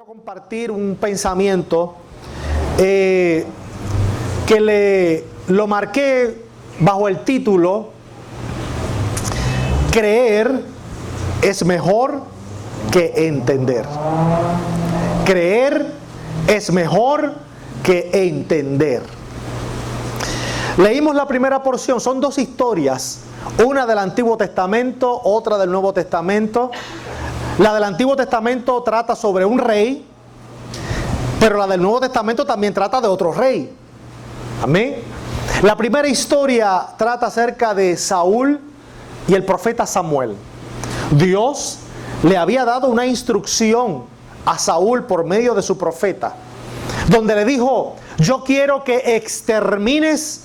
quiero compartir un pensamiento lo marqué bajo el título Creer es mejor que entender. Creer es mejor que entender. Leímos la primera porción, son dos historias, una del Antiguo Testamento, otra del Nuevo Testamento. La del Antiguo Testamento trata sobre un rey, pero la del Nuevo Testamento también trata de otro rey. Amén. La primera historia trata acerca de Saúl y el profeta Samuel. Dios le había dado una instrucción a Saúl por medio de su profeta, donde le dijo: yo quiero que extermines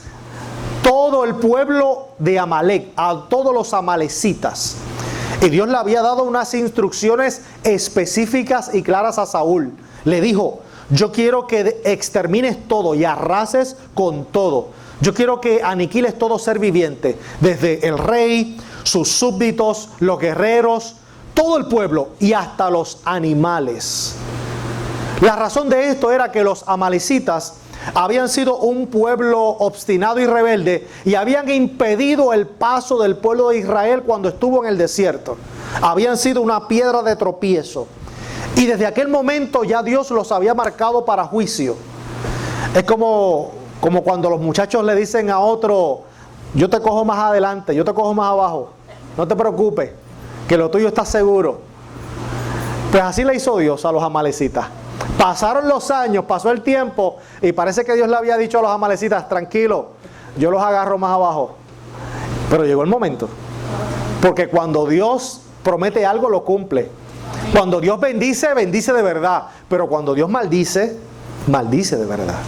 todo el pueblo de Amalek, a todos los amalecitas. Y Dios le había dado unas instrucciones específicas y claras a Saúl. Le dijo: yo quiero que extermines todo y arrases con todo. Yo quiero que aniquiles todo ser viviente, desde el rey, sus súbditos, los guerreros, todo el pueblo y hasta los animales. La razón de esto era que los amalecitas habían sido un pueblo obstinado y rebelde y habían impedido el paso del pueblo de Israel cuando estuvo en el desierto. Habían sido una piedra de tropiezo. Y desde aquel momento ya Dios los había marcado para juicio. Es como cuando los muchachos le dicen a otro: yo te cojo más adelante, yo te cojo más abajo, no te preocupes, que lo tuyo está seguro. Pues así le hizo Dios a los amalecitas. Pasaron los años, pasó el tiempo y parece que Dios le había dicho a los amalecitas: tranquilo, yo los agarro más abajo. Pero llegó el momento, porque cuando Dios promete algo lo cumple. Cuando Dios bendice, bendice de verdad. Pero cuando Dios maldice, maldice de verdad.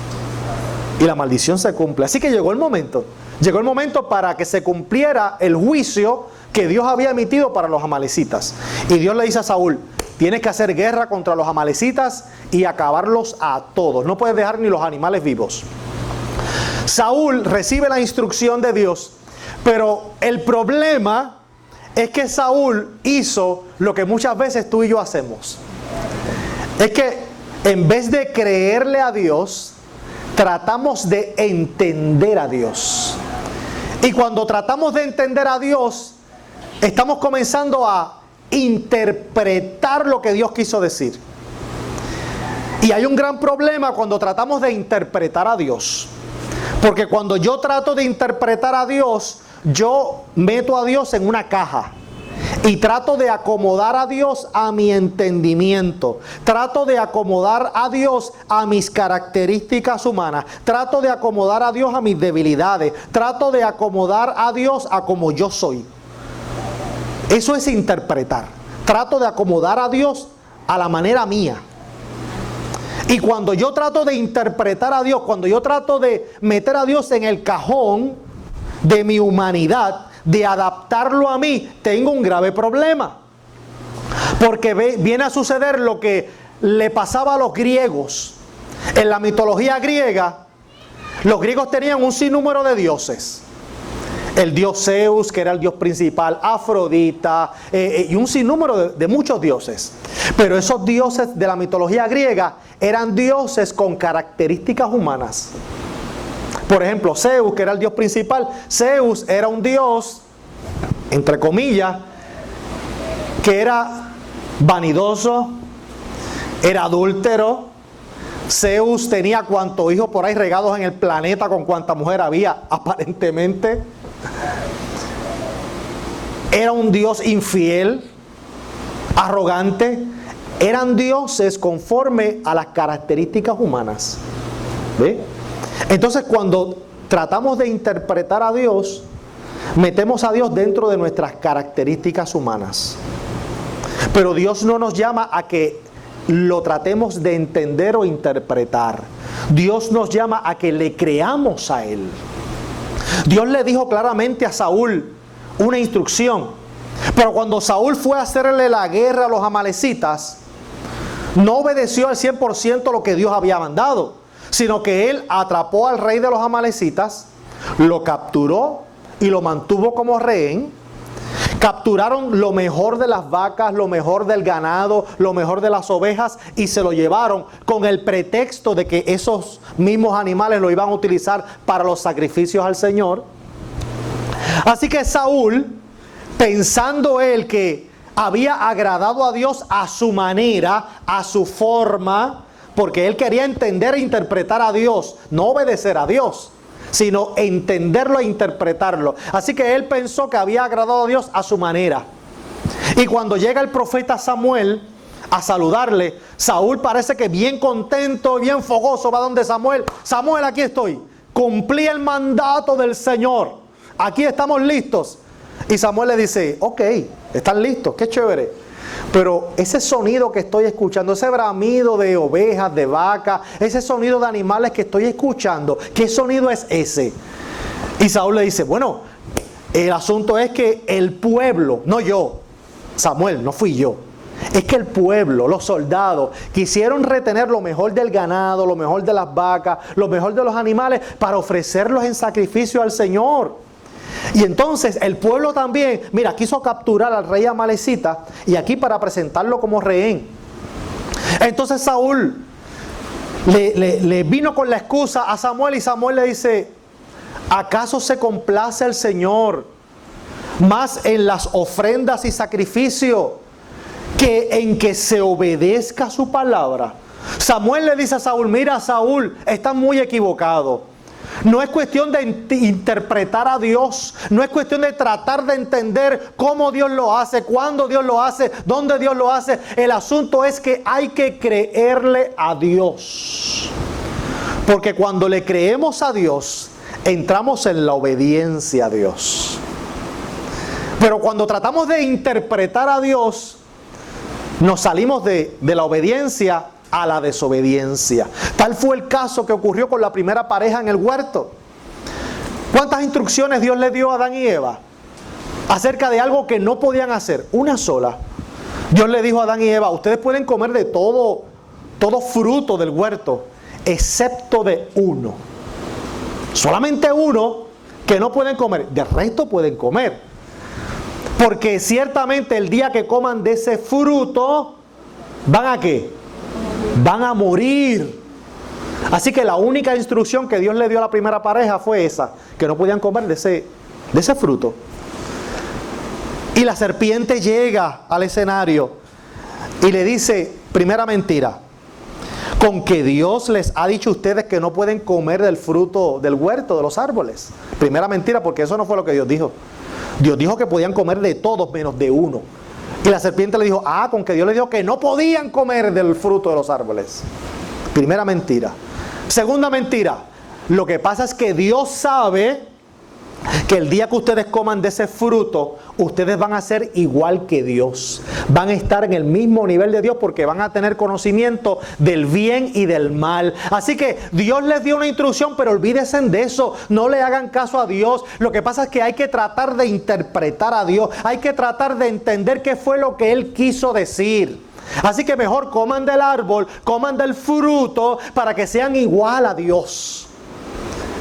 Y la maldición se cumple. Así que llegó el momento. Llegó el momento para que se cumpliera el juicio que Dios había emitido para los amalecitas. Y Dios le dice a Saúl: tienes que hacer guerra contra los amalecitas y acabarlos a todos. No puedes dejar ni los animales vivos. Saúl recibe la instrucción de Dios, pero el problema es que Saúl hizo lo que muchas veces tú y yo hacemos. Es que en vez de creerle a Dios, tratamos de entender a Dios. Y cuando tratamos de entender a Dios, estamos comenzando a interpretar lo que Dios quiso decir. Y hay un gran problema cuando tratamos de interpretar a Dios. Porque cuando yo trato de interpretar a Dios, yo meto a Dios en una caja y trato de acomodar a Dios a mi entendimiento. Trato de acomodar a Dios a mis características humanas. Trato de acomodar a Dios a mis debilidades. Trato de acomodar a Dios a como yo soy. Eso es interpretar. Trato de acomodar a Dios a la manera mía. Y cuando yo trato de interpretar a Dios, cuando yo trato de meter a Dios en el cajón de mi humanidad, de adaptarlo a mí, tengo un grave problema. Porque viene a suceder lo que le pasaba a los griegos. En la mitología griega, los griegos tenían un sinnúmero de dioses. El dios Zeus, que era el dios principal, Afrodita, y un sinnúmero de muchos dioses. Pero esos dioses de la mitología griega eran dioses con características humanas. Por ejemplo, Zeus, que era el dios principal, Zeus era un dios, entre comillas, que era vanidoso, era adúltero. Zeus tenía cuantos hijos por ahí regados en el planeta, con cuanta mujer había, aparentemente. Era un dios infiel, arrogante. Eran dioses conforme a las características humanas. ¿Ve? Entonces, cuando tratamos de interpretar a Dios, metemos a Dios dentro de nuestras características humanas. Pero Dios no nos llama a que lo tratemos de entender o interpretar. Dios nos llama a que le creamos a Él. Dios le dijo claramente a Saúl una instrucción. Pero cuando Saúl fue a hacerle la guerra a los amalecitas, no obedeció al 100% lo que Dios había mandado, sino que él atrapó al rey de los amalecitas, lo capturó y lo mantuvo como rehén. Capturaron lo mejor de las vacas, lo mejor del ganado, lo mejor de las ovejas y se lo llevaron con el pretexto de que esos mismos animales lo iban a utilizar para los sacrificios al Señor. Así que Saúl, pensando él que había agradado a Dios a su manera, a su forma, porque él quería entender e interpretar a Dios, no obedecer a Dios, sino entenderlo e interpretarlo. Así que él pensó que había agradado a Dios a su manera. Y cuando llega el profeta Samuel a saludarle, Saúl parece que bien contento, bien fogoso, va donde Samuel. Samuel, aquí estoy. Cumplí el mandato del Señor. Aquí estamos listos. Y Samuel le dice, ok, están listos, qué chévere. Pero ese sonido que estoy escuchando, ese bramido de ovejas, de vacas, ese sonido de animales que estoy escuchando, ¿qué sonido es ese? Y Saúl le dice, bueno, el asunto es que el pueblo, no yo, Samuel, no fui yo, es que el pueblo, los soldados, quisieron retener lo mejor del ganado, lo mejor de las vacas, lo mejor de los animales para ofrecerlos en sacrificio al Señor. Y entonces el pueblo también, mira, quiso capturar al rey amalecita y aquí para presentarlo como rehén. Entonces Saúl le vino con la excusa a Samuel y Samuel le dice, ¿acaso se complace el Señor más en las ofrendas y sacrificios que en que se obedezca su palabra? Samuel le dice a Saúl, mira Saúl, estás muy equivocado. No es cuestión de interpretar a Dios, no es cuestión de tratar de entender cómo Dios lo hace, cuándo Dios lo hace, dónde Dios lo hace. El asunto es que hay que creerle a Dios. Porque cuando le creemos a Dios, entramos en la obediencia a Dios. Pero cuando tratamos de interpretar a Dios, nos salimos de la obediencia a la desobediencia. Tal fue el caso que ocurrió con la primera pareja en el huerto. ¿Cuántas instrucciones Dios le dio a Adán y Eva acerca de algo que no podían hacer? Una sola. Dios le dijo a Adán y Eva, ustedes pueden comer de todo fruto del huerto, excepto de uno. Solamente uno que no pueden comer, del resto pueden comer. Porque ciertamente el día que coman de ese fruto, ¿van a qué? Van a morir. Así que la única instrucción que Dios le dio a la primera pareja fue esa, que no podían comer de ese fruto. Y la serpiente llega al escenario y le dice, primera mentira, con que Dios les ha dicho a ustedes que no pueden comer del fruto del huerto, de los árboles. Primera mentira, porque eso no fue lo que Dios dijo. Dios dijo que podían comer de todos menos de uno. Y la serpiente le dijo, con que Dios le dijo que no podían comer del fruto de los árboles. Primera mentira. Segunda mentira, lo que pasa es que Dios sabe que el día que ustedes coman de ese fruto, ustedes van a ser igual que Dios. Van a estar en el mismo nivel de Dios porque van a tener conocimiento del bien y del mal. Así que Dios les dio una instrucción, pero olvídense de eso. No le hagan caso a Dios. Lo que pasa es que hay que tratar de interpretar a Dios. Hay que tratar de entender qué fue lo que Él quiso decir. Así que mejor coman del árbol, coman del fruto para que sean igual a Dios.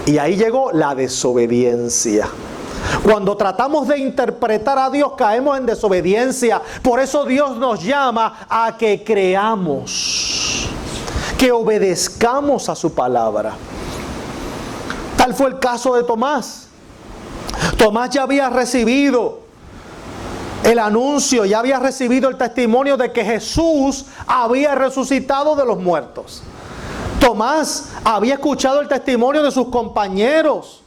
Y ahí llegó la desobediencia. Cuando tratamos de interpretar a Dios, caemos en desobediencia. Por eso Dios nos llama a que creamos, que obedezcamos a su palabra. Tal fue el caso de Tomás. Tomás ya había recibido el anuncio, ya había recibido el testimonio de que Jesús había resucitado de los muertos. Tomás había escuchado el testimonio de sus compañeros,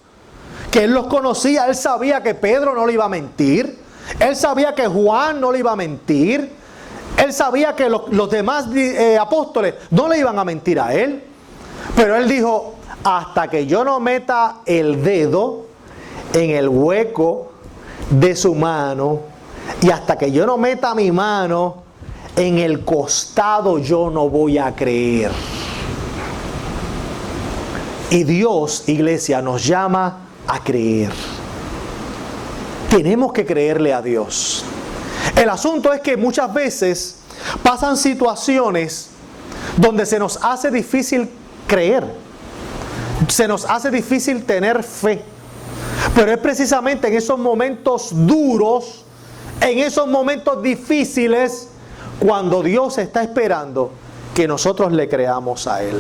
que él los conocía. Él sabía que Pedro no le iba a mentir. Él sabía que Juan no le iba a mentir. Él sabía que los demás apóstoles no le iban a mentir a él. Pero él dijo, hasta que yo no meta el dedo en el hueco de su mano y hasta que yo no meta mi mano en el costado, yo no voy a creer. Y Dios, iglesia, nos llama a creer. Tenemos que creerle a Dios. El asunto es que muchas veces pasan situaciones donde se nos hace difícil creer. Se nos hace difícil tener fe. Pero es precisamente en esos momentos duros En esos momentos difíciles, cuando Dios está esperando que nosotros le creamos a Él.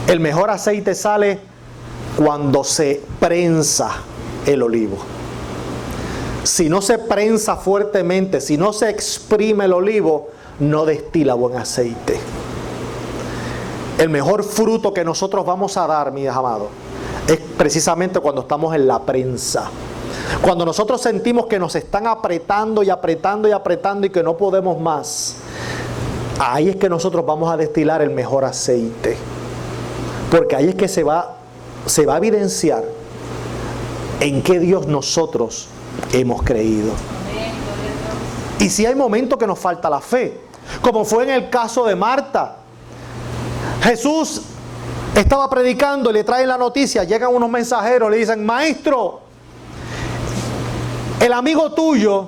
El mejor aceite sale cuando se prensa el olivo. Si no se prensa fuertemente, si no se exprime el olivo, no destila buen aceite. El mejor fruto que nosotros vamos a dar, mis amados, es precisamente cuando estamos en la prensa. Cuando nosotros sentimos que nos están apretando y apretando y apretando y que no podemos más, ahí es que nosotros vamos a destilar el mejor aceite. Porque ahí es que se va a evidenciar en qué Dios nosotros hemos creído. Y si hay momentos que nos falta la fe, como fue en el caso de Marta. Jesús estaba predicando y le traen la noticia, llegan unos mensajeros, le dicen: maestro, el amigo tuyo,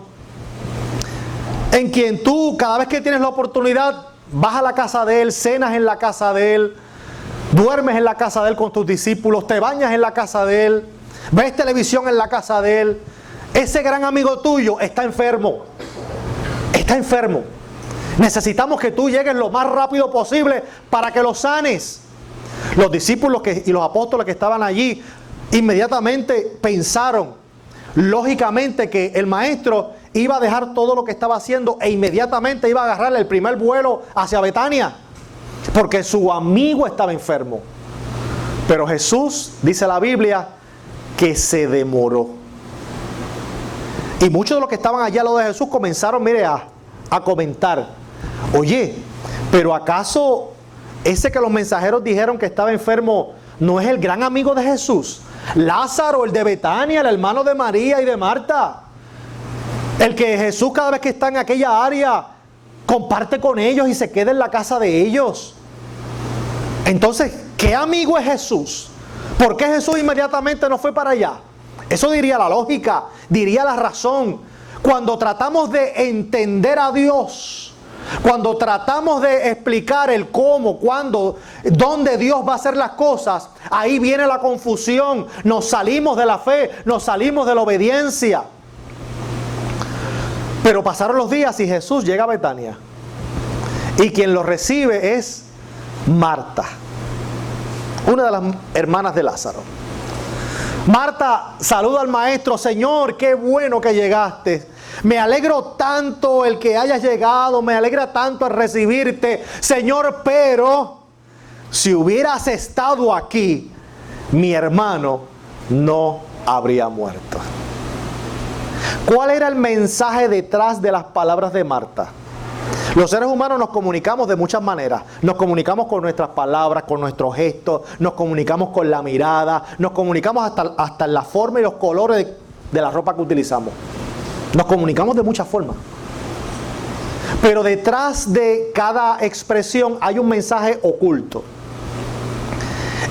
en quien tú cada vez que tienes la oportunidad vas a la casa de él, cenas en la casa de él, duermes en la casa de él con tus discípulos, te bañas en la casa de él, ves televisión en la casa de él, ese gran amigo tuyo está enfermo. Está enfermo. Necesitamos que tú llegues lo más rápido posible para que lo sanes. Los discípulos y los apóstoles que estaban allí inmediatamente pensaron, lógicamente, que el maestro iba a dejar todo lo que estaba haciendo e inmediatamente iba a agarrarle el primer vuelo hacia Betania, porque su amigo estaba enfermo. Pero Jesús, dice la Biblia, que se demoró. Y muchos de los que estaban allá al lado de Jesús comenzaron, mire, a comentar: oye, pero ¿acaso ese que los mensajeros dijeron que estaba enfermo no es el gran amigo de Jesús? Lázaro, el de Betania, el hermano de María y de Marta. El que Jesús, cada vez que está en aquella área, comparte con ellos y se queda en la casa de ellos. Entonces, ¿qué amigo es Jesús? ¿Por qué Jesús inmediatamente no fue para allá? Eso diría la lógica, diría la razón. Cuando tratamos de entender a Dios, cuando tratamos de explicar el cómo, cuándo, dónde Dios va a hacer las cosas, ahí viene la confusión. Nos salimos de la fe, nos salimos de la obediencia. Pero pasaron los días y Jesús llega a Betania. Y quien lo recibe es Marta, una de las hermanas de Lázaro. Marta saluda al maestro: Señor, qué bueno que llegaste. Me alegro tanto el que hayas llegado, me alegra tanto el recibirte, Señor, pero si hubieras estado aquí, mi hermano no habría muerto. ¿Cuál era el mensaje detrás de las palabras de Marta? Los seres humanos nos comunicamos de muchas maneras. Nos comunicamos con nuestras palabras, con nuestros gestos, nos comunicamos con la mirada, nos comunicamos hasta en la forma y los colores de la ropa que utilizamos. Nos comunicamos de muchas formas. Pero detrás de cada expresión hay un mensaje oculto.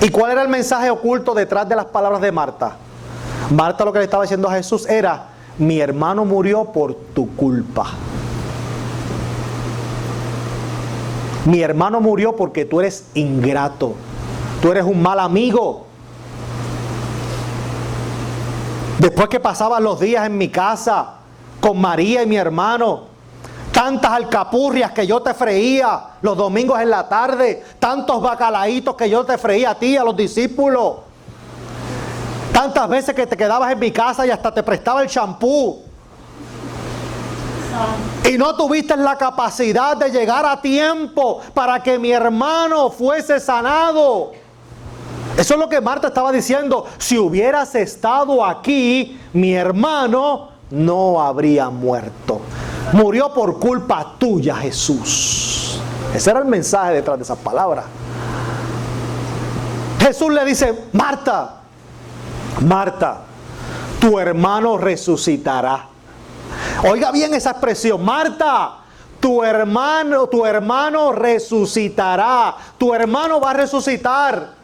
¿Y cuál era el mensaje oculto detrás de las palabras de Marta? Marta lo que le estaba diciendo a Jesús era: mi hermano murió por tu culpa. Mi hermano murió porque tú eres ingrato. Tú eres un mal amigo. Después que pasaban los días en mi casa con María y mi hermano, tantas alcapurrias que yo te freía los domingos en la tarde, tantos bacalaitos que yo te freía a ti, a los discípulos, tantas veces que te quedabas en mi casa y hasta te prestaba el champú, y no tuviste la capacidad de llegar a tiempo para que mi hermano fuese sanado. Eso es lo que Marta estaba diciendo: si hubieras estado aquí, mi hermano no habría muerto. Murió por culpa tuya, Jesús. Ese era el mensaje detrás de esas palabras. Jesús le dice: Marta, Marta, tu hermano resucitará. Oiga bien esa expresión: Marta, tu hermano resucitará. Tu hermano va a resucitar.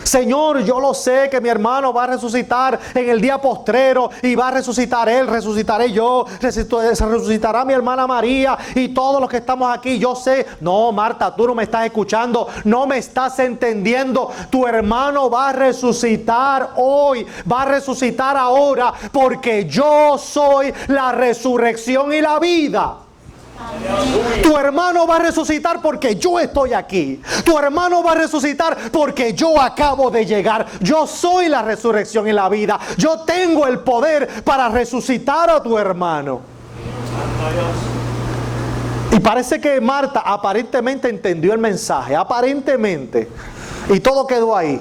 Señor, yo lo sé que mi hermano va a resucitar en el día postrero y va a resucitar él, resucitaré yo, resucitará mi hermana María y todos los que estamos aquí. Yo sé. No, Marta, tú no me estás escuchando, no me estás entendiendo. Tu hermano va a resucitar hoy, va a resucitar ahora, porque yo soy la resurrección y la vida. Tu hermano va a resucitar porque yo estoy aquí. Tu hermano va a resucitar porque yo acabo de llegar. Yo soy la resurrección y la vida. Yo tengo el poder para resucitar a tu hermano. Y parece que Marta aparentemente entendió el mensaje. Aparentemente. Y todo quedó ahí.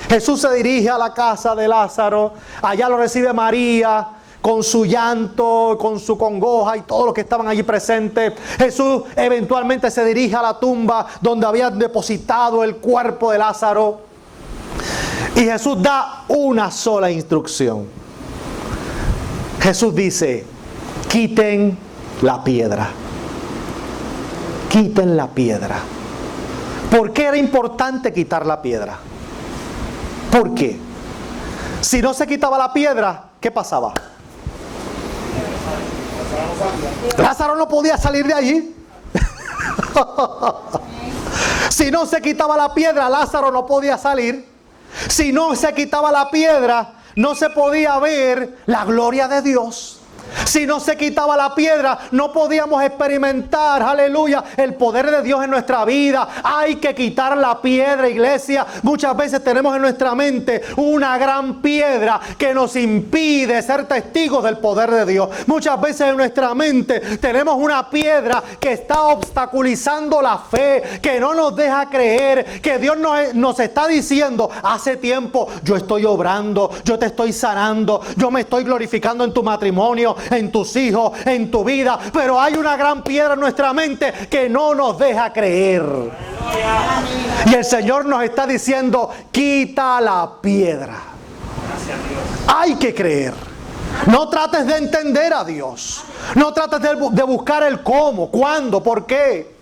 Jesús se dirige a la casa de Lázaro. Allá lo recibe María, con su llanto, con su congoja y todos los que estaban allí presentes. Jesús eventualmente se dirige a la tumba donde habían depositado el cuerpo de Lázaro. Y Jesús da una sola instrucción. Jesús dice: quiten la piedra. Quiten la piedra. ¿Por qué era importante quitar la piedra? ¿Por qué? Si no se quitaba la piedra, ¿qué pasaba? Lázaro no podía salir de allí. Si no se quitaba la piedra, Lázaro no podía salir. Si no se quitaba la piedra, no se podía ver la gloria de Dios. Si no se quitaba la piedra, no podíamos experimentar, aleluya, el poder de Dios en nuestra vida. Hay que quitar la piedra, iglesia. Muchas veces tenemos en nuestra mente una gran piedra que nos impide ser testigos del poder de Dios. Muchas veces en nuestra mente tenemos una piedra que está obstaculizando la fe, que no nos deja creer, que Dios nos está diciendo: hace tiempo yo estoy obrando, yo te estoy sanando, yo me estoy glorificando en tu matrimonio, en tus hijos, en tu vida, pero hay una gran piedra en nuestra mente que no nos deja creer. Y el Señor nos está diciendo: quita la piedra. Hay que creer. No trates de entender a Dios. No trates de buscar el cómo, cuándo, por qué.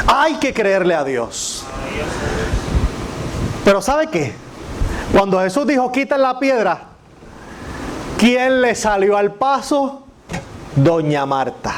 Hay que creerle a Dios. Pero ¿sabe qué? Cuando Jesús dijo: quiten la piedra, ¿quién le salió al paso? Doña Marta.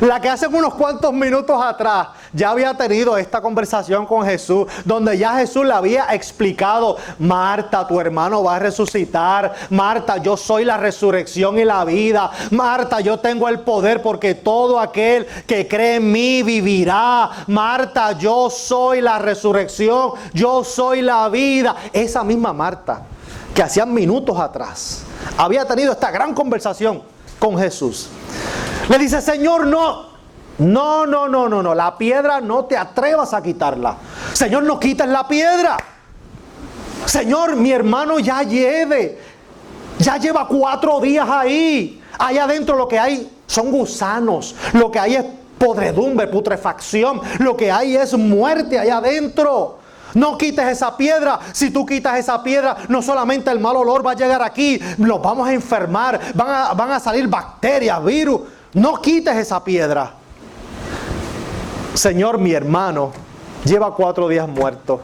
La que hace unos cuantos minutos atrás ya había tenido esta conversación con Jesús, donde ya Jesús le había explicado: Marta, tu hermano va a resucitar. Marta, yo soy la resurrección y la vida. Marta, yo tengo el poder porque todo aquel que cree en mí vivirá. Marta, yo soy la resurrección, yo soy la vida. Esa misma Marta que hacía minutos atrás había tenido esta gran conversación con Jesús, le dice: Señor, no, la piedra no te atrevas a quitarla. Señor, no quites la piedra. Señor, mi hermano ya lleva 4 días ahí. Allá adentro lo que hay son gusanos, lo que hay es podredumbre, putrefacción, lo que hay es muerte allá adentro. No quites esa piedra. Si tú quitas esa piedra, no solamente el mal olor va a llegar aquí, nos vamos a enfermar, van a salir bacterias, virus. No quites esa piedra. Señor, mi hermano lleva 4 días muerto.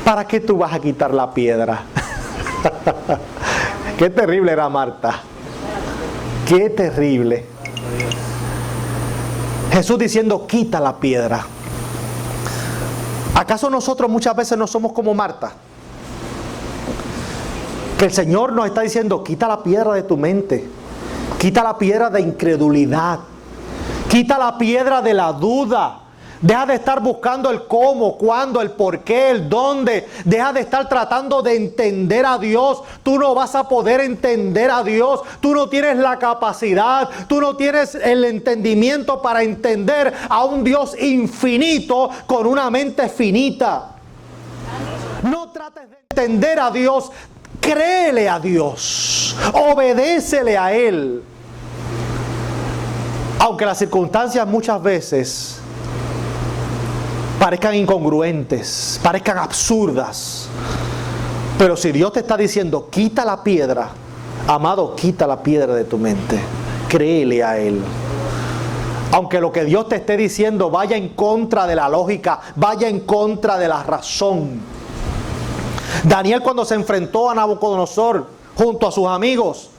¿Para qué tú vas a quitar la piedra? Qué terrible era Marta. Qué terrible. Jesús diciendo: quita la piedra. ¿Acaso nosotros muchas veces no somos como Marta? Que el Señor nos está diciendo: quita la piedra de tu mente. Quita la piedra de incredulidad. Quita la piedra de la duda. Deja de estar buscando el cómo, cuándo, el por qué, el dónde. Deja de estar tratando de entender a Dios. Tú no vas a poder entender a Dios. Tú no tienes la capacidad. Tú no tienes el entendimiento para entender a un Dios infinito con una mente finita. No trates de entender a Dios. Créele a Dios. Obedécele a Él. Aunque las circunstancias muchas veces parezcan incongruentes, parezcan absurdas, pero si Dios te está diciendo: quita la piedra, amado, quita la piedra de tu mente. Créele a Él. Aunque lo que Dios te esté diciendo vaya en contra de la lógica, vaya en contra de la razón. Daniel, cuando se enfrentó a Nabucodonosor junto a sus amigos,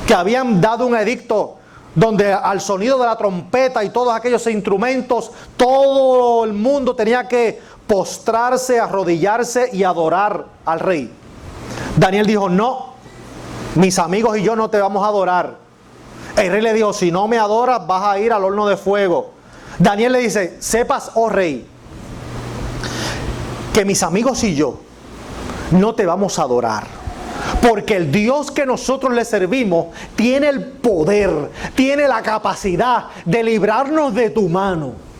que habían dado un edicto donde al sonido de la trompeta y todos aquellos instrumentos, todo el mundo tenía que postrarse, arrodillarse y adorar al rey. Daniel dijo: no, mis amigos y yo no te vamos a adorar. El rey le dijo: si no me adoras, vas a ir al horno de fuego. Daniel le dice: sepas, oh rey, que mis amigos y yo no te vamos a adorar, porque el Dios que nosotros le servimos tiene el poder, tiene la capacidad de librarnos de tu mano.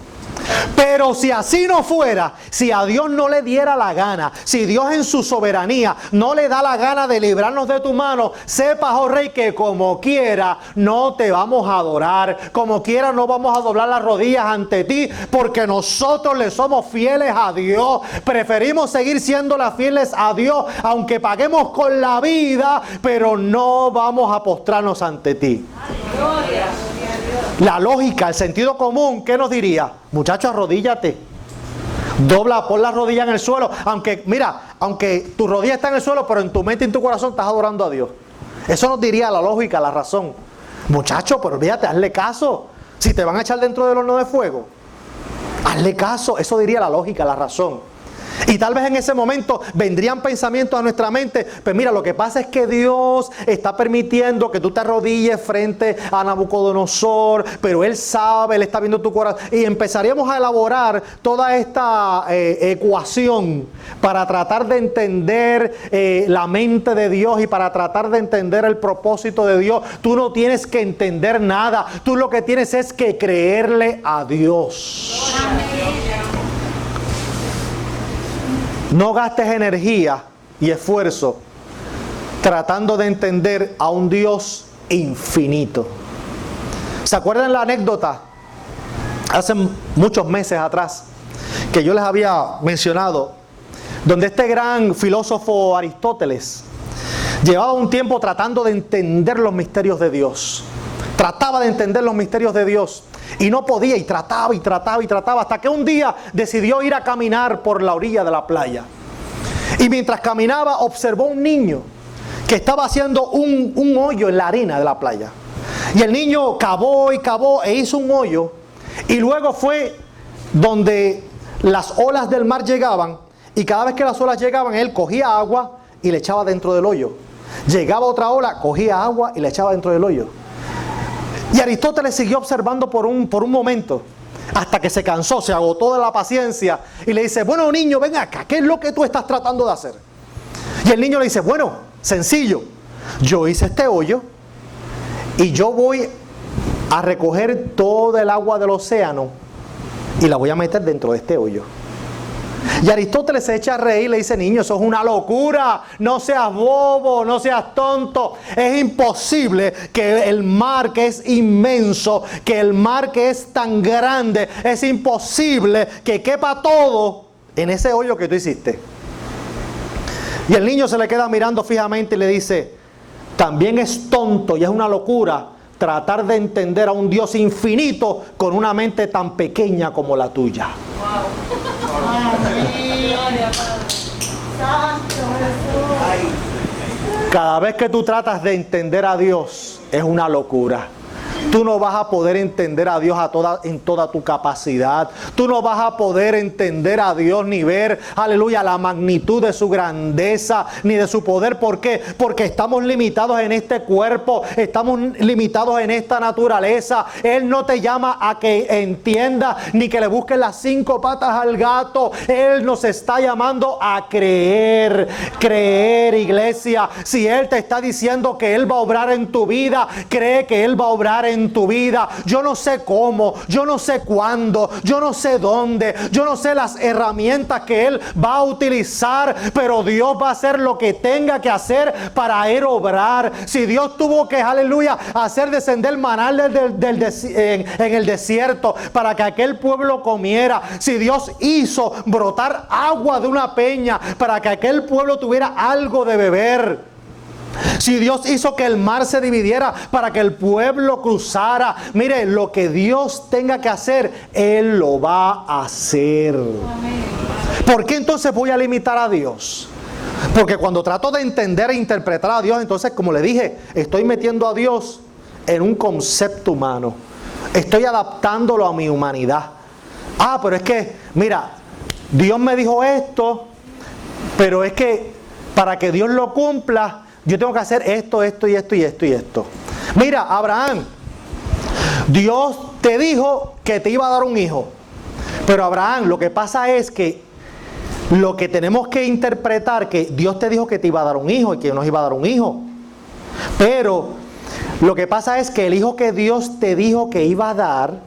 Pero si así no fuera, si a Dios no le diera la gana, si Dios en su soberanía no le da la gana de librarnos de tu mano, sepas, oh rey, que como quiera no te vamos a adorar, como quiera no vamos a doblar las rodillas ante ti, porque nosotros le somos fieles a Dios. Preferimos seguir siéndole fieles a Dios, aunque paguemos con la vida, pero no vamos a postrarnos ante ti. Gloria. La lógica, el sentido común, ¿qué nos diría? Muchacho, arrodíllate. Dobla, pon la rodilla en el suelo. Aunque, mira, aunque tu rodilla está en el suelo, pero en tu mente y en tu corazón estás adorando a Dios. Eso nos diría la lógica, la razón. Muchacho, pero olvídate, hazle caso. Si te van a echar dentro del horno de fuego, hazle caso. Eso diría la lógica, la razón. Y tal vez en ese momento vendrían pensamientos a nuestra mente: pues mira, lo que pasa es que Dios está permitiendo que tú te arrodilles frente a Nabucodonosor, pero Él sabe, Él está viendo tu corazón. Y empezaríamos a elaborar toda esta ecuación para tratar de entender la mente de Dios y para tratar de entender el propósito de Dios. Tú no tienes que entender nada, tú lo que tienes es que creerle a Dios. No gastes energía y esfuerzo tratando de entender a un Dios infinito. ¿Se acuerdan la anécdota? Hace muchos meses atrás, que yo les había mencionado, donde este gran filósofo Aristóteles llevaba un tiempo tratando de entender los misterios de Dios. Trataba de entender los misterios de Dios y no podía, y trataba y trataba y trataba, hasta que un día decidió ir a caminar por la orilla de la playa. Y mientras caminaba observó un niño que estaba haciendo un hoyo en la arena de la playa. Y el niño cavó y cavó e hizo un hoyo, y luego fue donde las olas del mar llegaban, y cada vez que las olas llegaban él cogía agua y le echaba dentro del hoyo. Llegaba otra ola, cogía agua y le echaba dentro del hoyo. Y Aristóteles siguió observando por un momento, hasta que se cansó, se agotó de la paciencia, y le dice: bueno, niño, ven acá, ¿qué es lo que tú estás tratando de hacer? Y el niño le dice: bueno, sencillo, yo hice este hoyo y yo voy a recoger toda el agua del océano y la voy a meter dentro de este hoyo. Y Aristóteles se echa a reír y le dice: niño, eso es una locura, no seas bobo, no seas tonto. Es imposible que el mar, que es inmenso, que el mar que es tan grande, es imposible que quepa todo en ese hoyo que tú hiciste. Y el niño se le queda mirando fijamente y le dice: también es tonto y es una locura tratar de entender a un Dios infinito con una mente tan pequeña como la tuya. Cada vez que tú tratas de entender a Dios es una locura. Tú no vas a poder entender a Dios en toda tu capacidad. Tú no vas a poder entender a Dios ni ver, aleluya, la magnitud de su grandeza ni de su poder. ¿Por qué? Porque estamos limitados en este cuerpo, estamos limitados en esta naturaleza. Él no te llama a que entiendas ni que le busques las 5 patas al gato. Él nos está llamando a creer. Creer, iglesia. Si Él te está diciendo que Él va a obrar en tu vida, cree que Él va a obrar en tu vida. Yo no sé cómo, yo no sé cuándo, yo no sé dónde, yo no sé las herramientas que Él va a utilizar, pero Dios va a hacer lo que tenga que hacer para Él obrar. Si Dios tuvo que, aleluya, hacer descender maná en el desierto para que aquel pueblo comiera, si Dios hizo brotar agua de una peña para que aquel pueblo tuviera algo de beber, Si Dios hizo que el mar se dividiera para que el pueblo cruzara, mire, lo que Dios tenga que hacer, Él lo va a hacer. ¿Por qué entonces voy a limitar a Dios? Porque cuando trato de entender e interpretar a Dios, entonces, como le dije, estoy metiendo a Dios en un concepto humano. Estoy adaptándolo a mi humanidad. Ah, pero es que, mira, Dios me dijo esto, pero es que para que Dios lo cumpla, yo tengo que hacer esto, esto y esto y esto y esto. Mira, Abraham, Dios te dijo que te iba a dar un hijo. Pero Abraham, lo que pasa es que lo que tenemos que interpretar, que Dios te dijo que te iba a dar un hijo y que nos iba a dar un hijo. Pero lo que pasa es que el hijo que Dios te dijo que iba a dar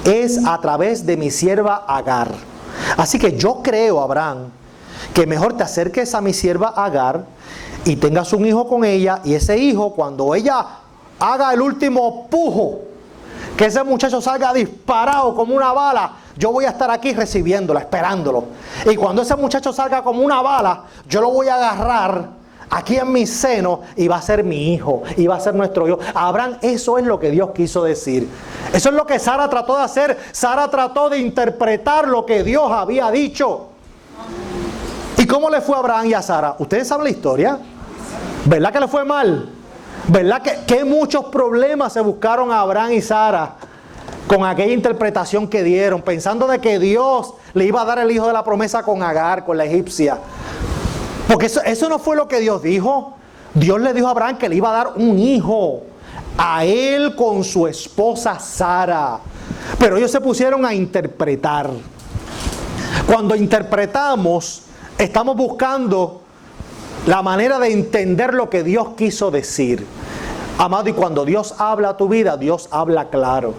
es a través de mi sierva Agar. Así que yo creo, Abraham, que mejor te acerques a mi sierva Agar y tengas un hijo con ella, y ese hijo, cuando ella haga el último pujo, que ese muchacho salga disparado como una bala, yo voy a estar aquí recibiéndola, esperándolo. Y cuando ese muchacho salga como una bala, yo lo voy a agarrar aquí en mi seno y va a ser mi hijo, y va a ser nuestro hijo. Abraham, eso es lo que Dios quiso decir. Eso es lo que Sara trató de hacer. Sara trató de interpretar lo que Dios había dicho. ¿Y cómo le fue a Abraham y a Sara? Ustedes saben la historia. ¿Verdad que le fue mal? ¿Verdad que muchos problemas se buscaron a Abraham y Sara con aquella interpretación que dieron, pensando de que Dios le iba a dar el hijo de la promesa con Agar, con la egipcia? Porque eso no fue lo que Dios dijo. Dios le dijo a Abraham que le iba a dar un hijo a él con su esposa Sara. Pero ellos se pusieron a interpretar. Cuando interpretamos, estamos buscando la manera de entender lo que Dios quiso decir. Amado, y cuando Dios habla a tu vida, Dios habla claro.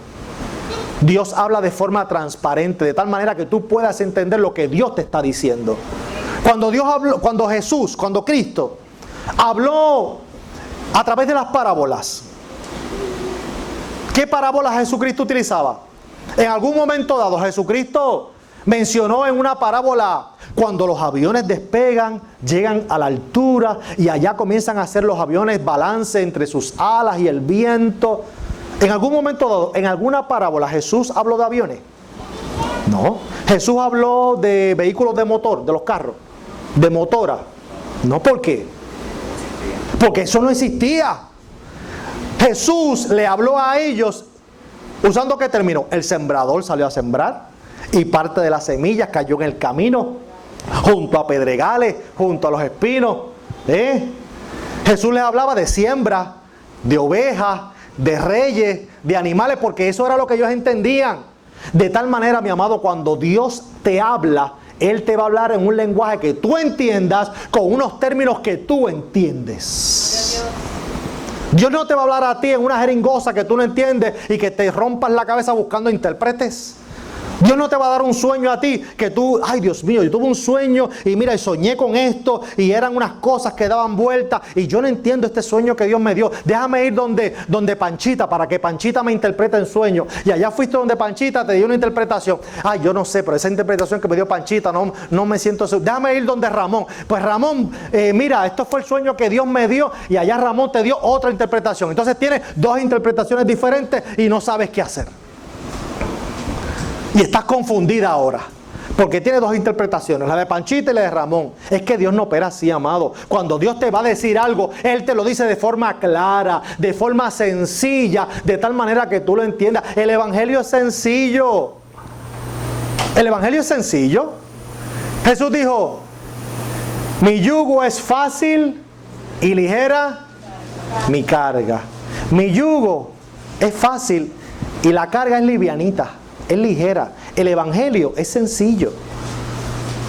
Dios habla de forma transparente, de tal manera que tú puedas entender lo que Dios te está diciendo. Cuando Dios habló, cuando Cristo habló a través de las parábolas, ¿qué parábolas Jesucristo utilizaba? En algún momento dado, Jesucristo mencionó en una parábola cuando los aviones despegan, llegan a la altura y allá comienzan a hacer los aviones balance entre sus alas y el viento. En algún momento dado, en alguna parábola, Jesús habló de aviones. No, Jesús habló de vehículos de motor, de los carros, de motora. No, ¿por qué? Porque eso no existía. Jesús le habló a ellos usando ¿qué término? El sembrador salió a sembrar y parte de las semillas cayó en el camino, junto a pedregales, junto a los espinos. Jesús les hablaba de siembra, de ovejas, de reyes, de animales, porque eso era lo que ellos entendían. De tal manera, mi amado, cuando Dios te habla, Él te va a hablar en un lenguaje que tú entiendas, con unos términos que tú entiendes. Dios no te va a hablar a ti en una jeringosa que tú no entiendes y que te rompas la cabeza buscando intérpretes. Dios no te va a dar un sueño a ti que tú, ay Dios mío, yo tuve un sueño y mira, y soñé con esto y eran unas cosas que daban vueltas y yo no entiendo este sueño que Dios me dio. Déjame ir donde Panchita para que Panchita me interprete el sueño. Y allá fuiste donde Panchita te dio una interpretación. Ay, yo no sé, pero esa interpretación que me dio Panchita no me siento seguro. Déjame ir donde Ramón. Pues Ramón, mira, esto fue el sueño que Dios me dio y allá Ramón te dio otra interpretación. Entonces tienes dos interpretaciones diferentes y no sabes qué hacer. Y estás confundida ahora, porque tiene dos interpretaciones, la de Panchita y la de Ramón. Es que Dios no opera así, amado. Cuando Dios te va a decir algo, Él te lo dice de forma clara, de forma sencilla, de tal manera que tú lo entiendas. El Evangelio es sencillo. El Evangelio es sencillo. Jesús dijo, mi yugo es fácil y ligera mi carga. Mi yugo es fácil y la carga es livianita. Es ligera. El Evangelio es sencillo.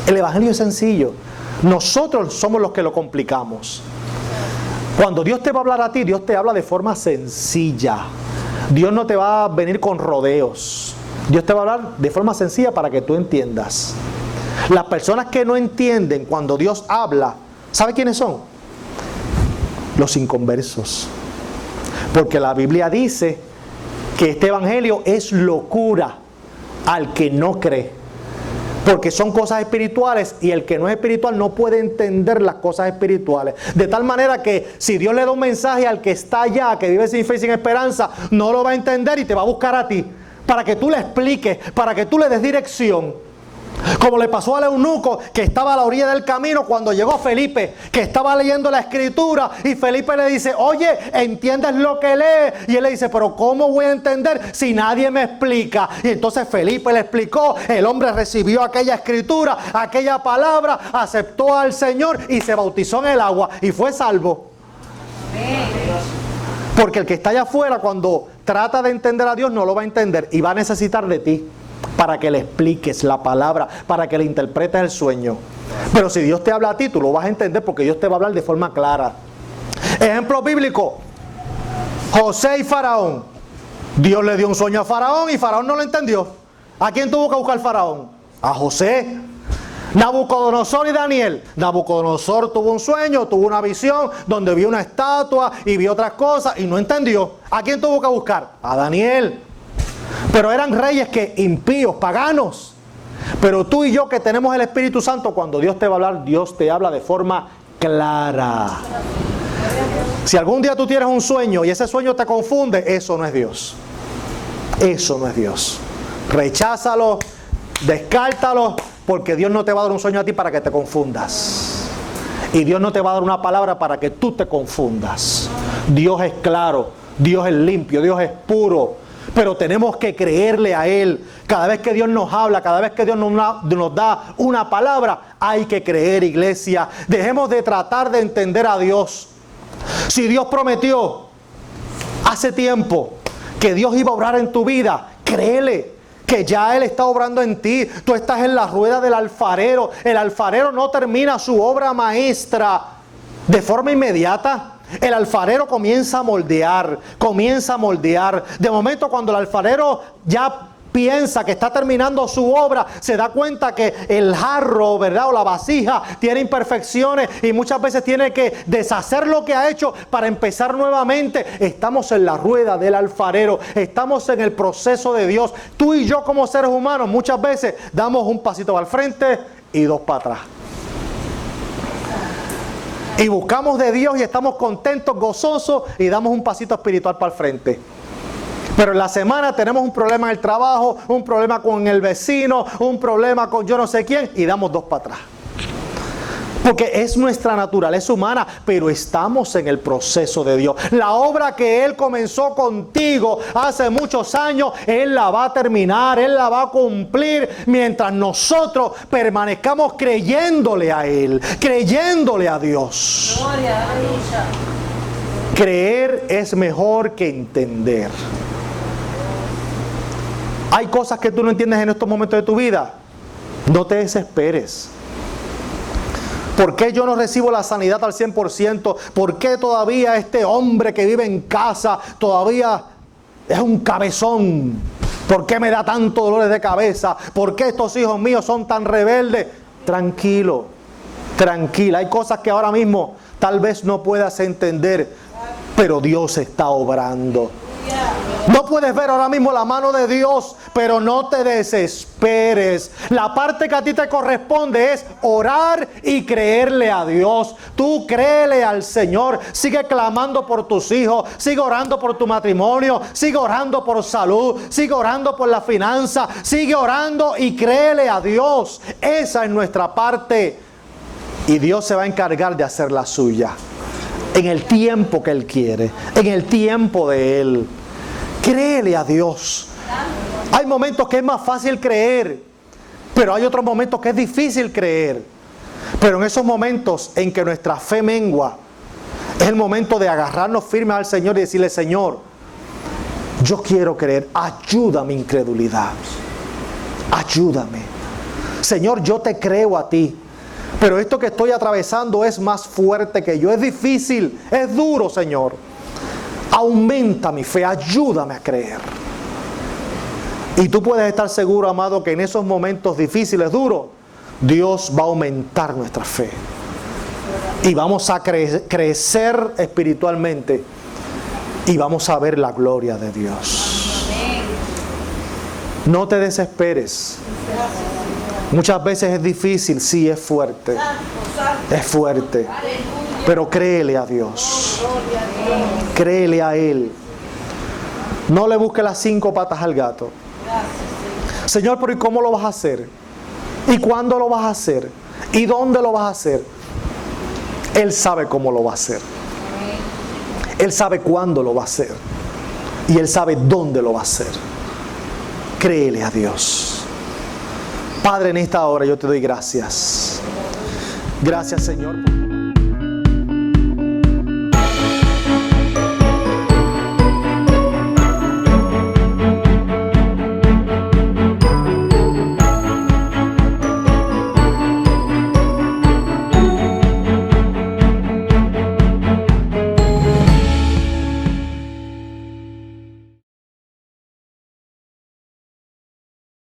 El Evangelio es sencillo. Nosotros somos los que lo complicamos. Cuando Dios te va a hablar a ti, Dios te habla de forma sencilla. Dios no te va a venir con rodeos. Dios te va a hablar de forma sencilla para que tú entiendas. Las personas que no entienden cuando Dios habla, ¿sabe quiénes son? Los inconversos. Porque la Biblia dice que este Evangelio es locura al que no cree. Porque son cosas espirituales y el que no es espiritual no puede entender las cosas espirituales. De tal manera que si Dios le da un mensaje al que está allá, que vive sin fe y sin esperanza, no lo va a entender y te va a buscar a ti para que tú le expliques, para que tú le des dirección. Como le pasó al eunuco que estaba a la orilla del camino cuando llegó Felipe, que estaba leyendo la escritura y Felipe le dice, oye, ¿entiendes lo que lees? Y él le dice, pero ¿cómo voy a entender si nadie me explica? Y entonces Felipe le explicó, el hombre recibió aquella escritura, aquella palabra, aceptó al Señor y se bautizó en el agua y fue salvo. Porque el que está allá afuera cuando trata de entender a Dios no lo va a entender y va a necesitar de ti para que le expliques la palabra, para que le interpretes el sueño. Pero si Dios te habla a ti, tú lo vas a entender porque Dios te va a hablar de forma clara. Ejemplo bíblico, José y Faraón. Dios le dio un sueño a Faraón y Faraón no lo entendió. ¿A quién tuvo que buscar Faraón? A José. Nabucodonosor y Daniel. Nabucodonosor tuvo un sueño, tuvo una visión donde vio una estatua y vio otras cosas y no entendió. ¿A quién tuvo que buscar? A Daniel. Pero eran reyes que impíos, paganos. Pero tú y yo que tenemos el Espíritu Santo, cuando Dios te va a hablar, Dios te habla de forma clara. Si algún día tú tienes un sueño y ese sueño te confunde, eso no es Dios. Eso no es Dios. Recházalo, descártalo, porque Dios no te va a dar un sueño a ti para que te confundas. Y Dios no te va a dar una palabra para que tú te confundas. Dios es claro, Dios es limpio, Dios es puro. Pero tenemos que creerle a Él. Cada vez que Dios nos habla, cada vez que Dios nos da una palabra, hay que creer, iglesia. Dejemos de tratar de entender a Dios. Si Dios prometió hace tiempo que Dios iba a obrar en tu vida, créele que ya Él está obrando en ti. Tú estás en la rueda del alfarero. El alfarero no termina su obra maestra de forma inmediata. El alfarero comienza a moldear. De momento, cuando el alfarero ya piensa que está terminando su obra, se da cuenta que el jarro, ¿verdad?, o la vasija tiene imperfecciones y muchas veces tiene que deshacer lo que ha hecho para empezar nuevamente. Estamos en la rueda del alfarero, estamos en el proceso de Dios. Tú y yo como seres humanos muchas veces damos un pasito al frente y dos para atrás. Y buscamos de Dios y estamos contentos, gozosos y damos un pasito espiritual para el frente. Pero en la semana tenemos un problema en el trabajo, un problema con el vecino, un problema con yo no sé quién y damos dos para atrás. Porque es nuestra naturaleza humana, pero estamos en el proceso de Dios. La obra que Él comenzó contigo hace muchos años, Él la va a terminar, Él la va a cumplir mientras nosotros permanezcamos creyéndole a Él, creyéndole a Dios. Gloria, aleluya. Creer es mejor que entender. Hay cosas que tú no entiendes en estos momentos de tu vida. No te desesperes. ¿Por qué yo no recibo la sanidad al 100%? ¿Por qué todavía este hombre que vive en casa todavía es un cabezón? ¿Por qué me da tantos dolores de cabeza? ¿Por qué estos hijos míos son tan rebeldes? Tranquilo, tranquila. Hay cosas que ahora mismo tal vez no puedas entender, pero Dios está obrando. No puedes ver ahora mismo la mano de Dios, pero no te desesperes. La parte que a ti te corresponde es orar y creerle a Dios. Tú créele al Señor. Sigue clamando por tus hijos. Sigue orando por tu matrimonio. Sigue orando por salud. Sigue orando por la finanza. Sigue orando y créele a Dios. Esa es nuestra parte. Y Dios se va a encargar de hacer la suya. En el tiempo que Él quiere. En el tiempo de Él. Créele a Dios. Hay momentos que es más fácil creer, pero hay otros momentos que es difícil creer. Pero en esos momentos en que nuestra fe mengua, es el momento de agarrarnos firmes al Señor y decirle: Señor, yo quiero creer, ayuda mi incredulidad, ayúdame. Señor, yo te creo a ti, pero esto que estoy atravesando es más fuerte que yo, es difícil, es duro, Señor. Aumenta mi fe, ayúdame a creer. Y tú puedes estar seguro, amado, que en esos momentos difíciles, duros, Dios va a aumentar nuestra fe. Y vamos a crecer espiritualmente. Y vamos a ver la gloria de Dios. No te desesperes. Muchas veces es difícil, sí, es fuerte. Es fuerte. Pero créele a Dios. Créele a Él. No le busque las 5 patas al gato. Señor, pero ¿y cómo lo vas a hacer? ¿Y cuándo lo vas a hacer? ¿Y dónde lo vas a hacer? Él sabe cómo lo va a hacer. Él sabe cuándo lo va a hacer. Y Él sabe dónde lo va a hacer. Créele a Dios. Padre, en esta hora yo te doy gracias. Gracias, Señor.